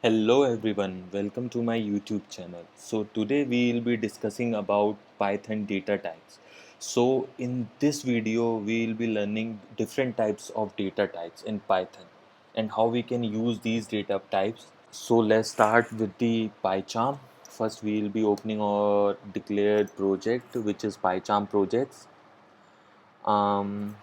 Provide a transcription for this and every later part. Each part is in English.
Hello everyone, welcome to my YouTube channel. So today we will be discussing about Python data types. So in this video we will be learning different types of data types in Python and how we can use these data types. So let's start with the PyCharm. First we will be opening our declared project, which is PyCharm projects. Um,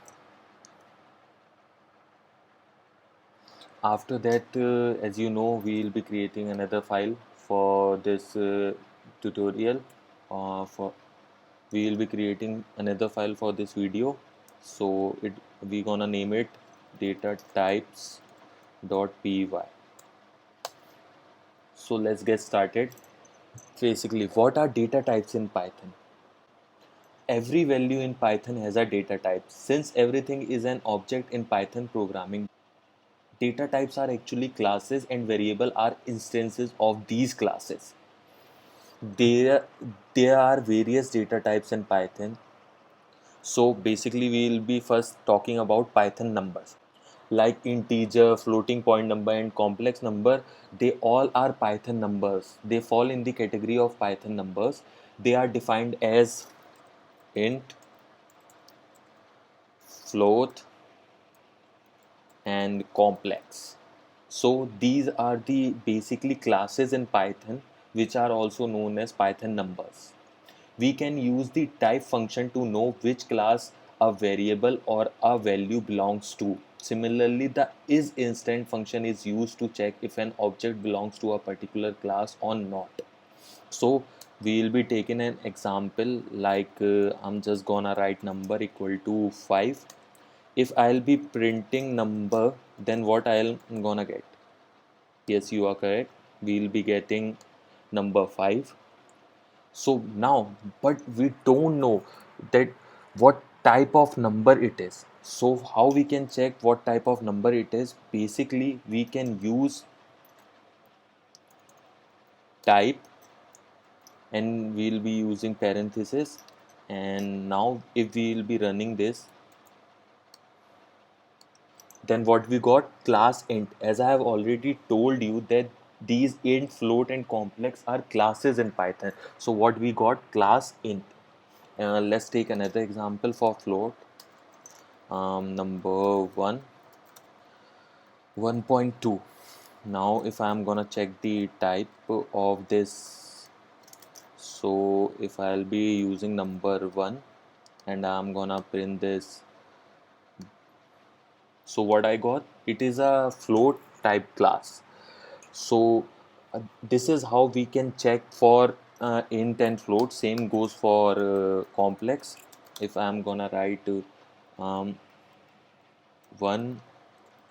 After that, as you know, we will be creating another file for this tutorial. For we will be creating another file for this video. So we gonna name it data types dot py. So let's get started. Basically, what are data types in Python? Every value in Python has a data type. Since everything is an object in Python programming, data types are actually classes and variable are instances of these classes. There are various data types in Python. So basically we will be first talking about Python numbers. Like integer, floating point number and complex number, they all are Python numbers. They fall in the category of Python numbers. They are defined as int, float and complex. So these are the basically classes in Python which are also known as Python numbers. We can use the type function to know which class a variable or a value belongs to. Similarly, the isInstant function is used to check if an object belongs to a particular class or not. So we will be taking an example like I'm just gonna write number equal to 5. If I'll be printing number, then what I'll gonna get? Yes, you are correct. We'll be getting number 5. So now, but we don't know that what type of number it is. So how we can check what type of number it is? Basically, we can use type and we'll be using parenthesis. And now if we will be running this, then what we got? Class int. As I have already told you that these int, float and complex are classes in Python. So what we got? Class int. Let's take another example for float. Number 1.2. Now if I'm gonna check the type of this, so if I'll be using number 1 and I'm gonna print this, so what I got, it is a float type class. So this is how we can check for int and float. Same goes for complex. If I'm gonna write 1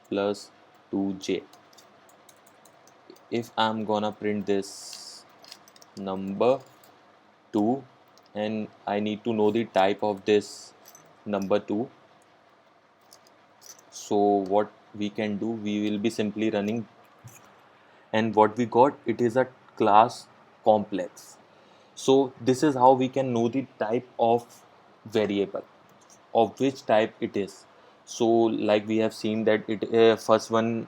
plus 2j, if I'm gonna print this number 2 and I need to know the type of this number 2, so what we can do, we will be simply running, and what we got, it is a class complex. So this is how we can know the type of variable, of which type it is. So like we have seen that it first one,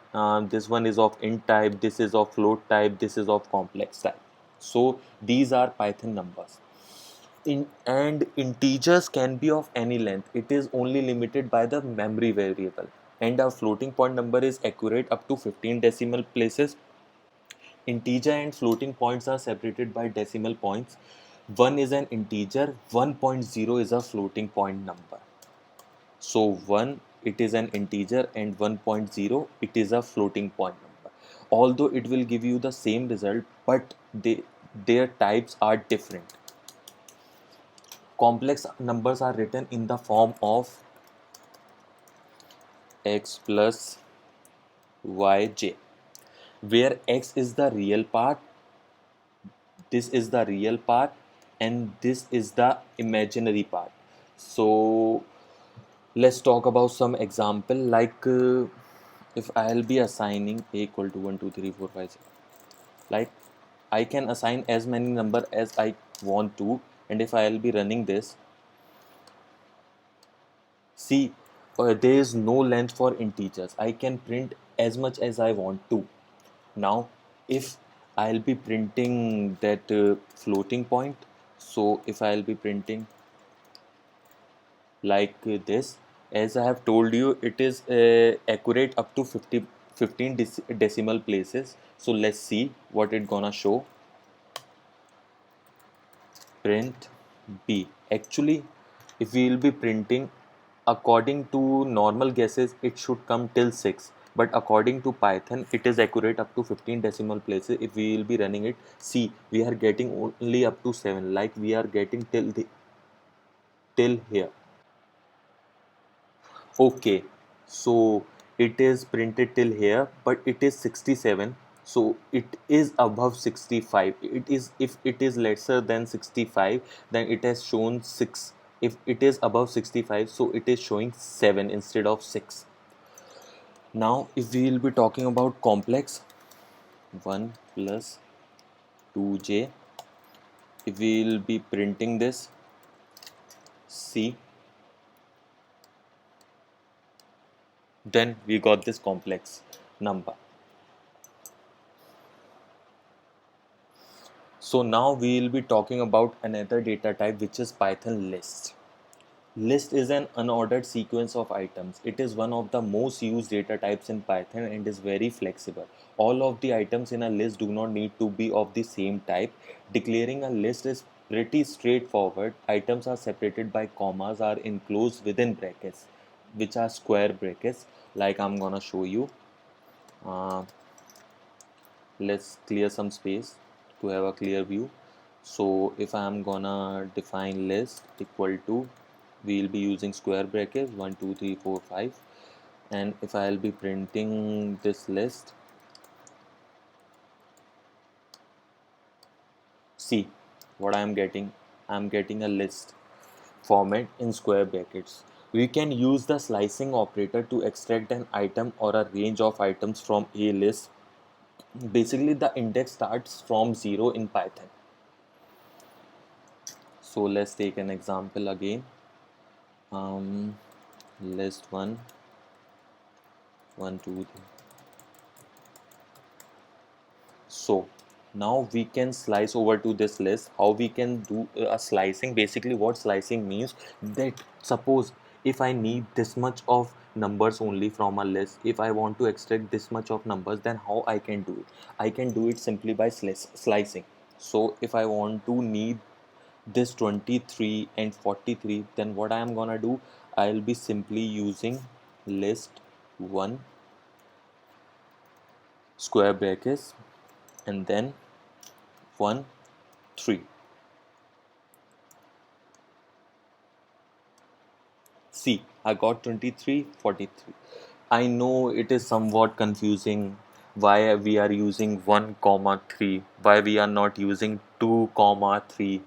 this one is of int type, this is of float type, this is of complex type. So these are Python numbers. And integers can be of any length. It is only limited by the memory variable, and our floating point number is accurate up to 15 decimal places. Integer and floating points are separated by decimal points. 1 is an integer, 1.0 is a floating point number. So 1, it is an integer, and 1.0, it is a floating point number. Although it will give you the same result, but their types are different. Complex numbers are written in the form of x plus yj, where x is the real part, this is the real part, and this is the imaginary part. So let's talk about some example like if I'll be assigning a equal to 1 2 3 4 5 6, like I can assign as many number as I want to, and if I'll be running this, see, there is no length for integers. I can print as much as I want to. Now if I'll be printing that floating point, so if I'll be printing like this, as I have told you, it is accurate up to 15 decimal places. So let's see what it gonna show. Print B. Actually, if we will be printing according to normal guesses, it should come till 6. But according to Python, it is accurate up to 15 decimal places. If we will be running it, see, we are getting only up to 7. Like we are getting till here. Okay, so it is printed till here, but it is 67. So it is above 65. It is, if it is lesser than 65, then it has shown 6. If it is above 65, so it is showing 7 instead of 6. Now, if we will be talking about complex, 1 plus 2j, if we will be printing this, C, then we got this complex number. So now we will be talking about another data type, which is Python list. List is an unordered sequence of items. It is one of the most used data types in Python and is very flexible. All of the items in a list do not need to be of the same type. Declaring a list is pretty straightforward. Items are separated by commas, are enclosed within brackets, which are square brackets, like I'm gonna show you. Uh, let's clear some space to have a clear view. So if I'm gonna define list equal to, we'll be using square brackets 1 2 3 4 5, and if I'll be printing this list, see what I'm getting a list format in square brackets. We can use the slicing operator to extract an item or a range of items from a list. Basically, the index starts from 0 in Python. So let's take an example again. List 1 1 2 3. So now we can slice over to this list. How we can do a slicing? Basically, what slicing means, that suppose if I need this much of numbers only from a list, if I want to extract this much of numbers, then how I can do it? I can do it simply by slicing. So if I want to need this 23 and 43, then what I am gonna do, I'll be simply using list 1 square brackets and then 1 3. See, I got 23 43. I know it is somewhat confusing why we are using 1 comma 3, why we are not using 2 comma 3.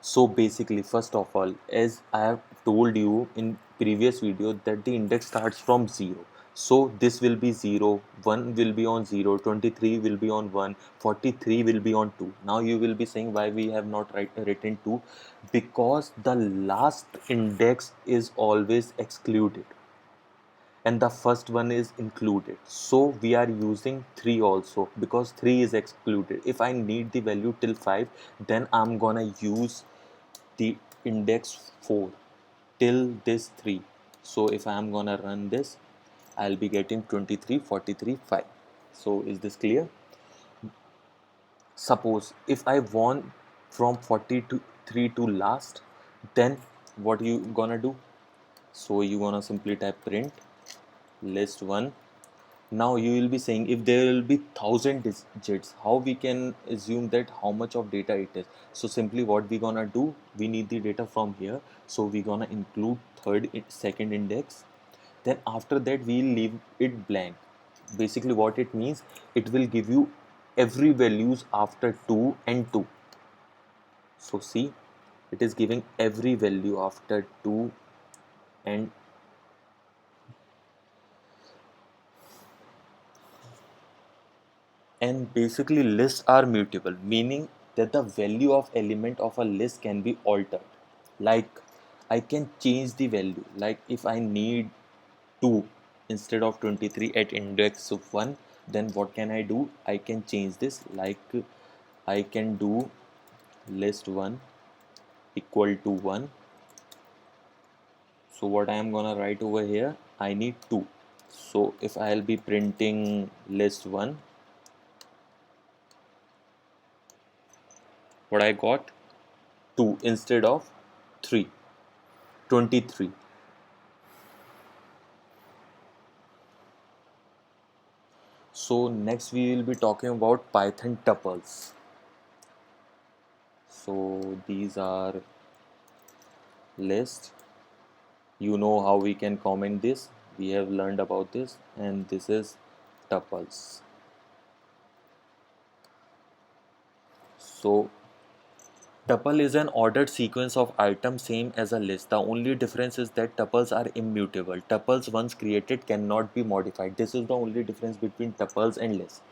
So basically, first of all, as I have told you in previous video, that the index starts from 0. So this will be 0, 1 will be on 0, 23 will be on 1, 43 will be on 2. Now you will be saying why we have not written 2, because the last index is always excluded and the first one is included. So we are using 3 also, because 3 is excluded. If I need the value till 5, then I'm gonna use the index 4 till this 3. So if I'm gonna run this, I'll be getting 23 43 5. So is this clear? Suppose if I want from 40 to 3 to last, then what you gonna do? So you gonna simply type print list 1. Now you will be saying, if there will be 1000 digits, how we can assume that how much of data it is? So simply what we gonna do, we need the data from here, so we gonna include second index. Then after that we'll leave it blank. Basically what it means, it will give you every values after 2 and 2. So see, it is giving every value after 2 and basically lists are mutable, meaning that the value of element of a list can be altered. Like I can change the value, like if I need 2 instead of 23 at index of 1, then what can I do? I can change this, like I can do list1 equal to 1. So what I am gonna write over here, I need 2. So if I'll be printing list1, what I got, 2 instead of 3, 23. So next we will be talking about Python tuples. So these are list. You know how we can comment this. We have learned about this, and this is tuples. So tuple is an ordered sequence of items same as a list. The only difference is that tuples are immutable. Tuples once created cannot be modified. This is the only difference between tuples and lists.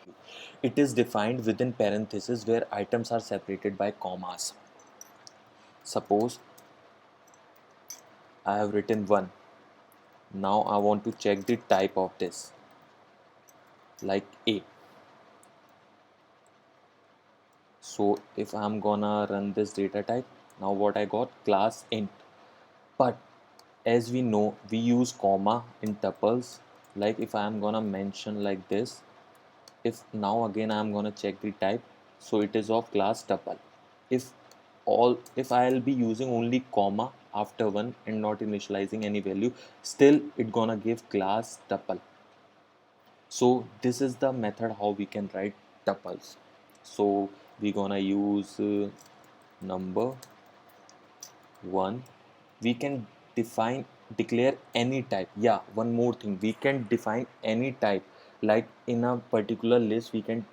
It is defined within parentheses where items are separated by commas. Suppose I have written 1. Now I want to check the type of this, like A. So if I'm gonna run this data type, now what I got, class int. But as we know, we use comma in tuples. Like if I'm gonna mention like this, if now again I'm gonna check the type, so it is of class tuple. If I'll be using only comma after 1 and not initializing any value, still it gonna give class tuple. So this is the method how we can write tuples. So we gonna use number 1. We can declare any type. Yeah, one more thing, we can define any type. Like in a particular list we can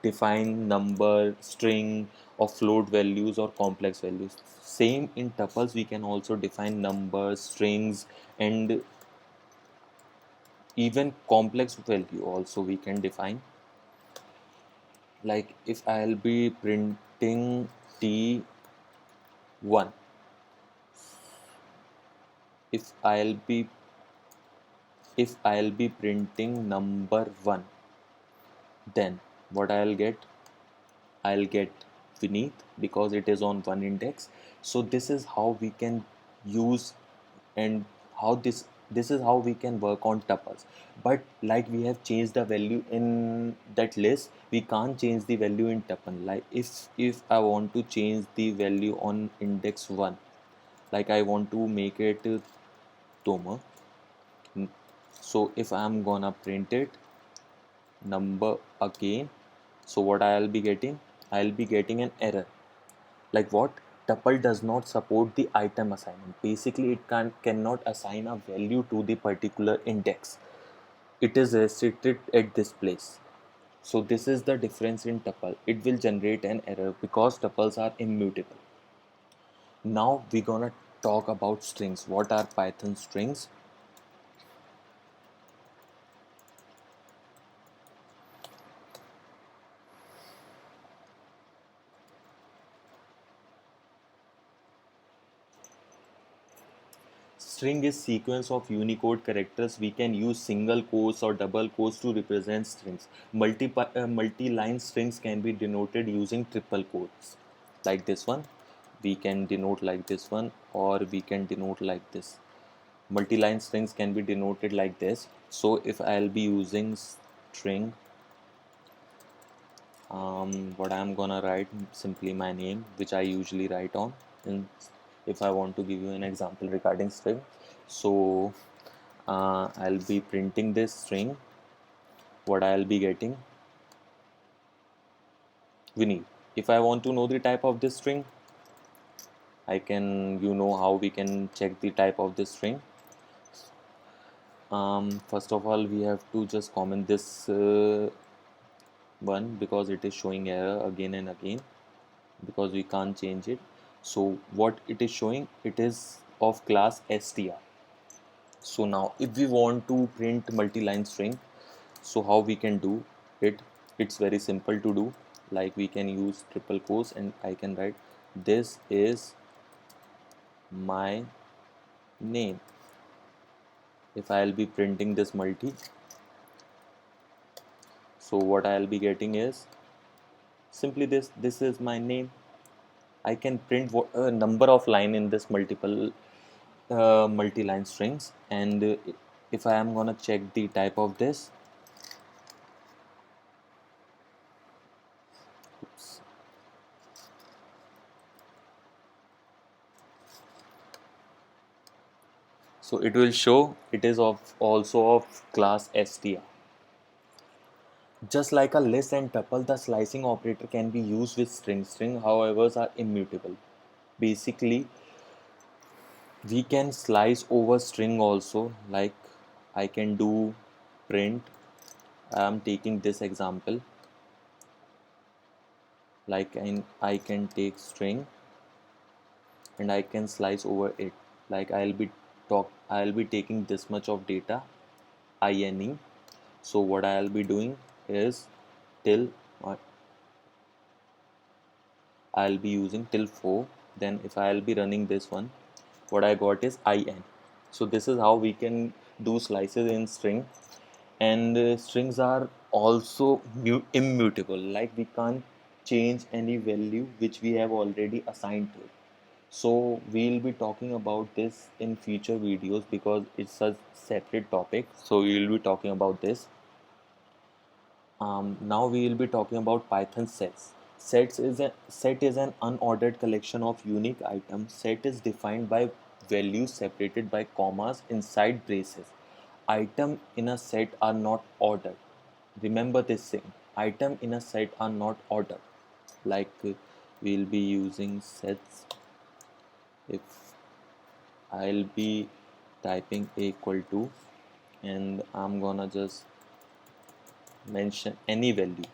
define number, string, or float values or complex values. Same in tuples, we can also define numbers, strings, and even complex value also we can define. Like if I'll be printing t1, if I'll be printing number 1, then what I'll get Vineet, because it is on 1 index. So this is how we can use, and how this is how we can work on tuples. But like we have changed the value in that list, we can't change the value in tuple. Like if I want to change the value on index 1, like I want to make it Toma. So if I'm gonna print it number again, so what I'll be getting, I'll be getting an error. Like what? Tuple does not support the item assignment. Basically it cannot assign a value to the particular index. It is restricted at this place. So this is the difference in tuple. It will generate an error because tuples are immutable. Now we're gonna talk about strings. What are Python strings? String is sequence of Unicode characters. We can use single quotes or double quotes to represent strings. Multi-line strings can be denoted using triple quotes, like this one. We can denote like this one, or we can denote like this. Multi-line strings can be denoted like this. So if I'll be using string, what I'm gonna write, simply my name, which I usually write on. And if I want to give you an example regarding string, so I'll be printing this string. What I'll be getting, Vinny. If I want to know the type of this string, I can, you know how we can check the type of this string. First of all, we have to just comment this one, because it is showing error again and again, because we can't change it. So what it is showing, it is of class str. So now if we want to print multi-line string, so how we can do it, it's very simple to do. Like we can use triple quotes, and I can write this is my name. If I'll be printing this multi, So what I'll be getting is simply this is my name. I can print a number of line in this multi-line strings, and if I am gonna check the type of this, oops, so it will show it is also of class str. Just like a list and tuple, the slicing operator can be used with string. String, however, are immutable. Basically, we can slice over string also. Like I can do print. I am taking this example. Like I can take string and I can slice over it. Like I'll be taking this much of data, ine. So what I'll be doing is till uh, I'll be using till 4. Then if I'll be running this one, what I got is in. So this is how we can do slices in string, and strings are also immutable. Like we can't change any value which we have already assigned to it. So we'll be talking about this in future videos because it's a separate topic. So we will be talking about this. Now we will be talking about Python sets. Set is an unordered collection of unique items. Set is defined by values separated by commas inside braces. Item in a set are not ordered. Remember this thing. Item in a set are not ordered. Like we'll be using sets. If I'll be typing a equal to, and I'm gonna just mention any value.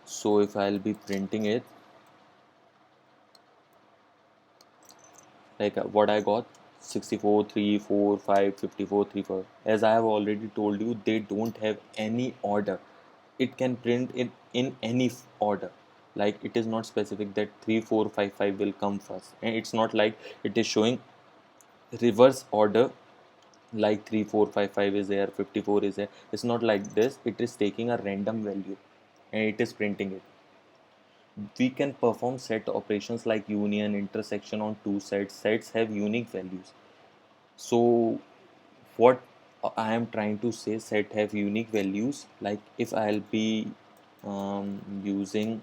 So if I'll be printing it, like what I got 64 3 4 5 54 3 4. As I have already told you, they don't have any order. It can print in any order. Like it is not specific that 3 4 5 5 will come first, and it's not like it is showing reverse order like 3 4 5 5 is there, 54 is there. It's not like this. It is taking a random value and it is printing it. We can perform set operations like union, intersection on two sets. Sets have unique values. So what I am trying to say, set have unique values. Like if I'll be using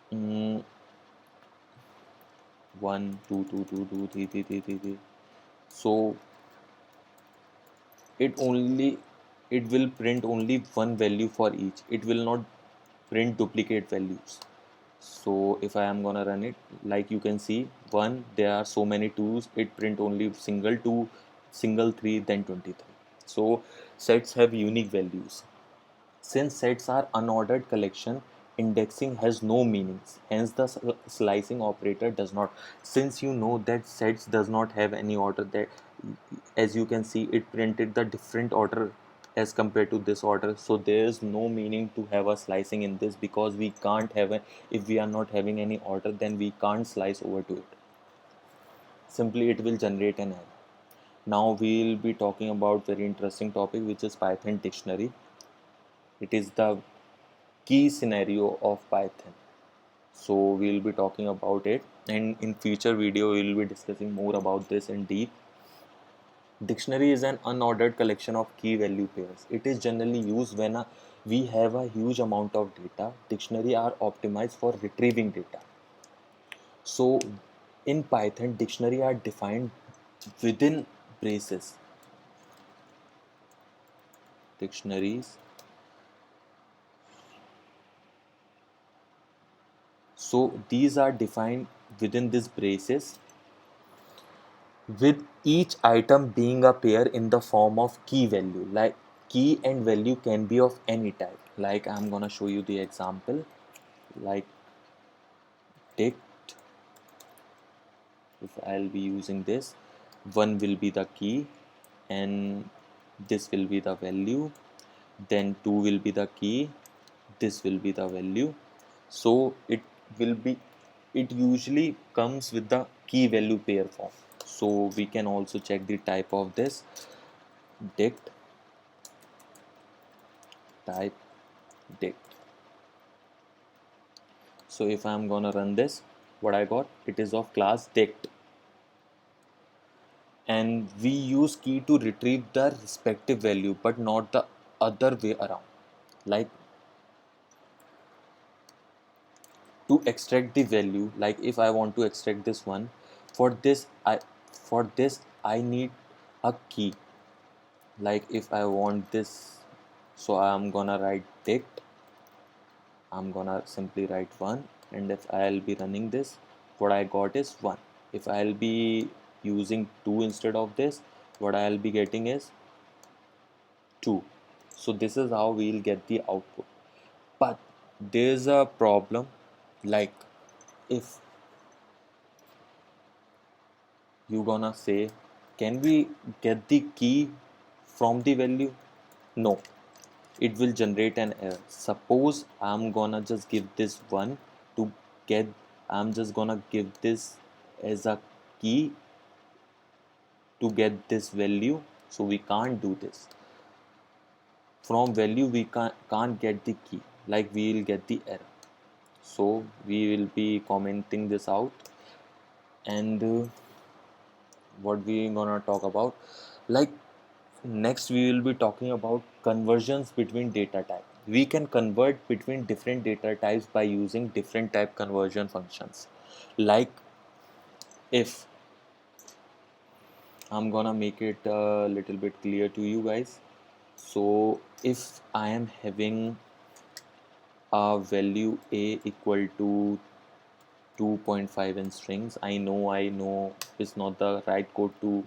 1 2 2 2 2 3 3 3 3 3, so it will print only one value for each. It will not print duplicate values. So if I am gonna run it, like you can see, one, there are so many twos, it print only single two, single three, then 23. So sets have unique values. Since sets are unordered collection, indexing has no meanings. Hence the slicing operator does not. Since you know that sets does not have any order, that as you can see it printed the different order as compared to this order. So there is no meaning to have a slicing in this, because we can't have a, if we are not having any order, then we can't slice over to it. Simply it will generate an error. Now we will be talking about very interesting topic, which is Python dictionary. It is the key scenario of Python. So we'll be talking about it, and in future video we will be discussing more about this in deep. Dictionary is an unordered collection of key value pairs. It is generally used when we have a huge amount of data. Dictionary are optimized for retrieving data. So in Python, dictionary are defined within braces. Dictionaries. So these are defined within these braces, with each item being a pair in the form of key value. Like key and value can be of any type. Like I'm gonna show you the example. Like dict, if I'll be using this, one will be the key and this will be the value, then two will be the key, this will be the value. So it will be, it usually comes with the key value pair form. So we can also check the type of this dict type. dict. So if I'm gonna run this, what I got, it is of class dict, and we use key to retrieve the respective value but not the other way around. Like to extract the value, like if I want to extract this one, for this I need a key. Like if I want this, so I'm gonna write dict, I'm gonna simply write 1, and if I'll be running this, what I got is 1. If I'll be using 2 instead of this, what I'll be getting is 2. So this is how we'll get the output. But there's a problem, like if you gonna say, can we get the key from the value? No, it will generate an error. Suppose I'm gonna just give this 1 to get, I'm just gonna give this as a key to get this value, so we can't do this. From value we can't get the key, like we will get the error. So we will be commenting this out, and what we gonna talk about, like next we will be talking about conversions between data type. We can convert between different data types by using different type conversion functions. Like if I'm gonna make it a little bit clear to you guys. So if I am having a value a equal to 2.5 in strings, I know it's not the right code to,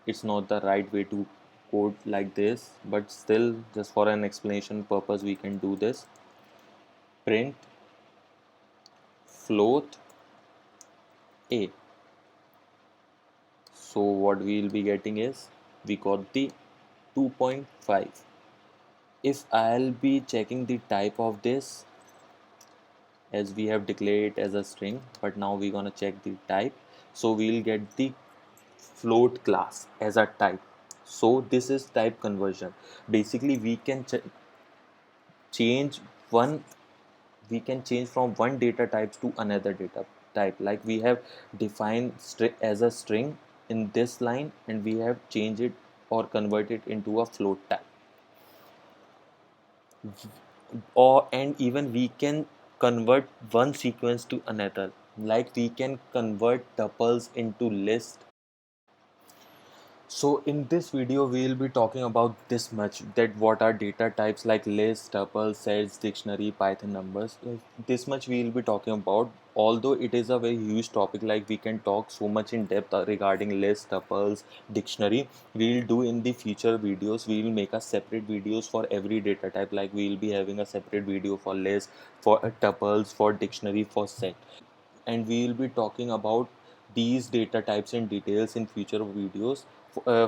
it's not the right way to code like this, but still just for an explanation purpose we can do this. Print float a. So what we will be getting is, we got the 2.5. If I'll be checking the type of this, as we have declared it as a string, but now we're gonna check the type, so we'll get the float class as a type. So this is type conversion. Basically we can change one, we can change from one data type to another data type. Like we have defined as a string in this line, and we have changed it or converted it into a float type. Or and even we can convert one sequence to another, like we can convert tuples into list. So in this video we will be talking about this much, that what are data types like list, tuple, sets, dictionary, Python numbers. This much we will be talking about. Although it is a very huge topic, like we can talk so much in depth regarding list, tuples, dictionary. We will do in the future videos. We will make a separate videos for every data type. Like we will be having a separate video for list, for tuples, for dictionary, for set, and we will be talking about these data types in details in future videos.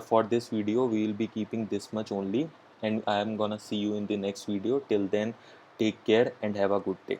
For this video we will be keeping this much only, and I am gonna see you in the next video. Till then, take care and have a good day.